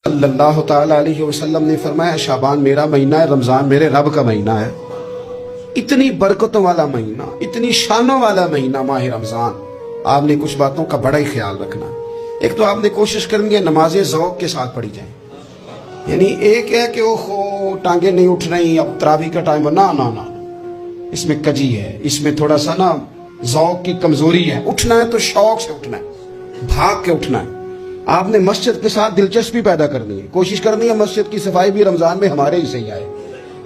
सल्लल्लाहु ताला अलैहि वसल्लम ने फरमाया शाबान मेरा महीना है, रमजान मेरे रब का महीना है। इतनी बरकतों वाला महीना, इतनी शानों वाला महीना माह रमजान। आपने कुछ बातों का बड़ा ही ख्याल रखना। एक तो आपने कोशिश करनी है नमाजें ज़ौक़ के साथ पढ़ी जाएं, यानी एक है कि ओहो टांगे नहीं उठ रही, अब तरावी का टाइम, ना ना ना, इसमें कजी है, इसमें थोड़ा सा ना ज़ौक़ की कमजोरी है। उठना है तो शौक से उठना है, भाग के उठना है। आपने मस्जिद के साथ दिलचस्पी पैदा करनी है, कोशिश करनी है मस्जिद की सफाई भी रमजान में हमारे ही सही आए।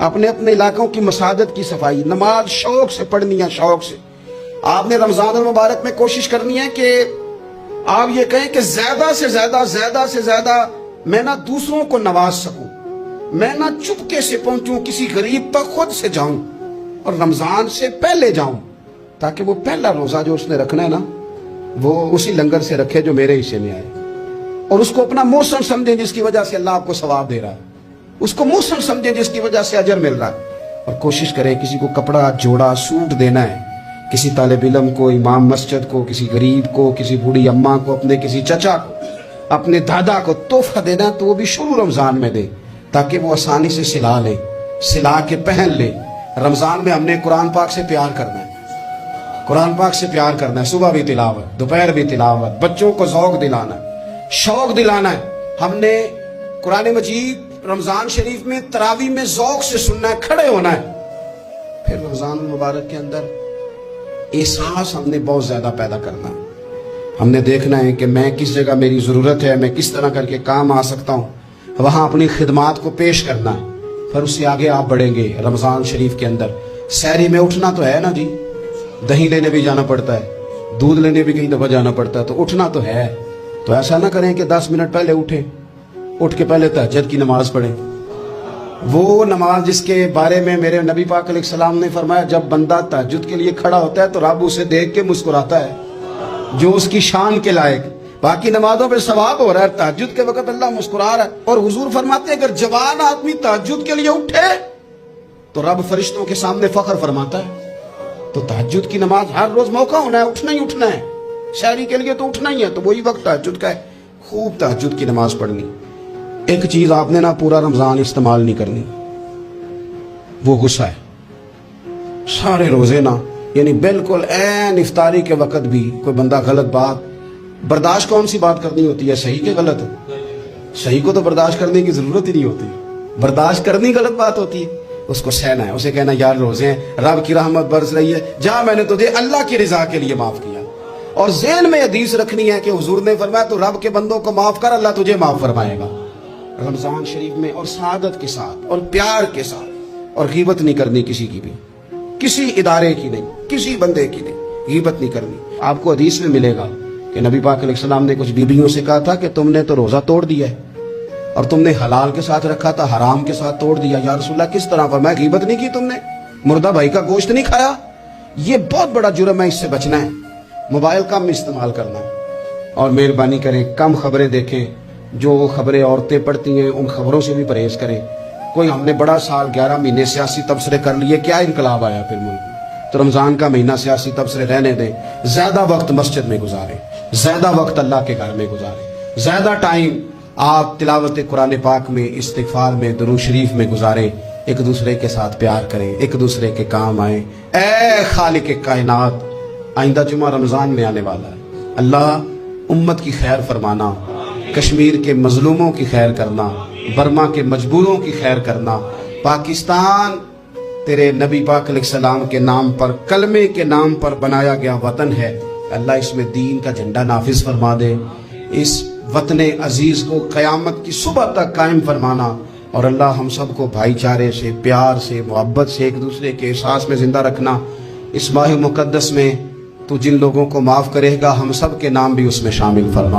अपने अपने इलाकों की मसाजिद की सफाई, नमाज शौक से पढ़नी है, शौक से। आपने रमजान मुबारक में कोशिश करनी है कि आप ये कहें कि ज्यादा से ज्यादा मैं ना दूसरों को नवाज सकूं, मैं ना चुपके से पहुंचूं, किसी गरीब तक खुद से जाऊं और रमजान से पहले जाऊं, ताकि वो पहला रोजा जो उसने रखना है ना, वो उसी लंगर से रखे जो मेरे हिस्से में आए, और उसको अपना मौसम समझें जिसकी वजह से अल्लाह आपको सवाब दे रहा है, उसको मौसम समझें जिसकी वजह से अजर मिल रहा है। और कोशिश करें किसी को कपड़ा जोड़ा सूट देना है, किसी तालिब इल्म को, इमाम मस्जिद को, किसी गरीब को, किसी बूढ़ी अम्मा को, अपने किसी चचा को, अपने दादा को तोहफा देना है तो वो भी शुरू रमजान में दे, ताकि वो आसानी से सिला ले, सिला के पहन ले। रमजान में हमने कुरान पाक से प्यार करना है, कुरान पाक से प्यार करना है, सुबह भी तिलावत, दोपहर भी तिलावत, बच्चों को ज़ौक़ दिलाना है, शौक दिलाना है। हमने कुरान मजीद रमजान शरीफ में तरावी में ज़ौक़ से सुनना है, खड़े होना है। फिर रमजान मुबारक के अंदर एहसास हमने बहुत ज्यादा पैदा करना है। हमने देखना है कि मैं किस जगह मेरी जरूरत है, मैं किस तरह करके काम आ सकता हूँ, वहां अपनी खिदमात को पेश करना है। फिर उससे आगे आप बढ़ेंगे। रमजान शरीफ के अंदर सहरी में उठना तो है ना जी, दही लेने भी जाना पड़ता है, दूध लेने भी कहीं दफा जाना पड़ता है, तो उठना तो है। तो ऐसा ना करें कि 10 मिनट पहले उठे, उठ के पहले तहज्जुद की नमाज पढ़े, वो नमाज जिसके बारे में मेरे नबी पाक अलैहिस्सलाम ने फरमाया जब बंदा तहज्जुद के लिए खड़ा होता है तो रब उसे देख के मुस्कुराता है, जो उसकी शान के लायक। बाकी नमाजों पे सवाब हो रहा है, तहज्जुद के वक्त अल्लाह मुस्कुरा रहा है। और हुजूर फरमाते हैं अगर जवान आदमी तहज्जुद के लिए उठे तो रब फरिश्तों के सामने फख्र फरमाता है। तो तहज्जुद की नमाज हर रोज मौका होना है, उठना ही उठना है। शहरी के लिए तो उठना ही है, तो वही वक्त तहज्जुद का है, खूब तहज्जुद की नमाज पढ़नी। एक चीज आपने ना पूरा रमजान इस्तेमाल नहीं करनी, वो गुस्सा है। सारे रोजे ना, यानी बिल्कुल ऐन इफ्तारी के वक्त भी कोई बंदा गलत बात, बर्दाश्त कौन सी बात करनी होती है, सही के गलत? सही को तो बर्दाश्त करने की जरूरत ही नहीं होती, बर्दाश्त करनी गलत बात होती है। उसको सहना है, उसे कहना यार रोजे हैं, रब की रहमत बरस रही है, जा मैंने तुझे अल्लाह की रिजा के लिए माफ किया। और ज़हन में हदीस रखनी है कि हुजूर ने फरमाया तो रब के बंदों को माफ कर, अल्लाह तुझे माफ फरमाएगा। रमजान शरीफ में और सादत के साथ और प्यार के साथ, और गीबत नहीं करनी किसी की भी, किसी इदारे की नहीं, किसी बंदे की नहीं, गीबत नहीं करनी। आपको हदीस में मिलेगा कि नबी पाक अलैहिस्सलाम ने कुछ बीबियों से कहा था कि तुमने तो रोजा तोड़ दिया है और तुमने हलाल के साथ रखा था, हराम के साथ तोड़ दिया। या रसूलल्लाह किस तरह? पर मैं गीबत नहीं की, तुमने मुर्दा भाई का गोश्त नहीं खाया। ये बहुत बड़ा जुर्म है, इससे बचना है। मोबाइल कम इस्तेमाल करना है और मेहरबानी करें कम खबरें देखें। जो खबरें औरतें पढ़ती हैं उन खबरों से भी परहेज करें। कोई हमने बड़ा साल 11 महीने सियासी तबसरे कर लिए, क्या इनकलाब आया फिर मुल्क? तो रमजान का महीना सियासी तबसरे रहने दें, ज्यादा वक्त मस्जिद में गुजारें, ज्यादा वक्त अल्लाह के घर में गुजारें, ज्यादा टाइम आप तिलावत कुरान पाक में, इस्तिगफार में, दुरूद शरीफ में गुजारें। एक दूसरे के साथ प्यार करें, एक दूसरे के काम आए। ऐ खालिक कायनात, आइंदा जुमा रमजान में आने वाला है, अल्लाह उम्मत की खैर फरमाना, कश्मीर के मजलूमों की खैर करना, बर्मा के मजबूरों की खैर करना। पाकिस्तान तेरे नबी पाक अलैहिस्सलाम के नाम पर, कलमे के नाम पर बनाया गया वतन है, अल्लाह इसमें दीन का झंडा नाफिज फरमा दे। इस वतन अजीज को क़यामत की सुबह तक कायम फरमाना, और अल्लाह हम सबको भाईचारे से, प्यार से, मोहब्बत से, एक दूसरे के एहसास में जिंदा रखना। इस माह मुक़द्दस में तू जिन लोगों को माफ़ करेगा हम सब के नाम भी उसमें शामिल फरमा।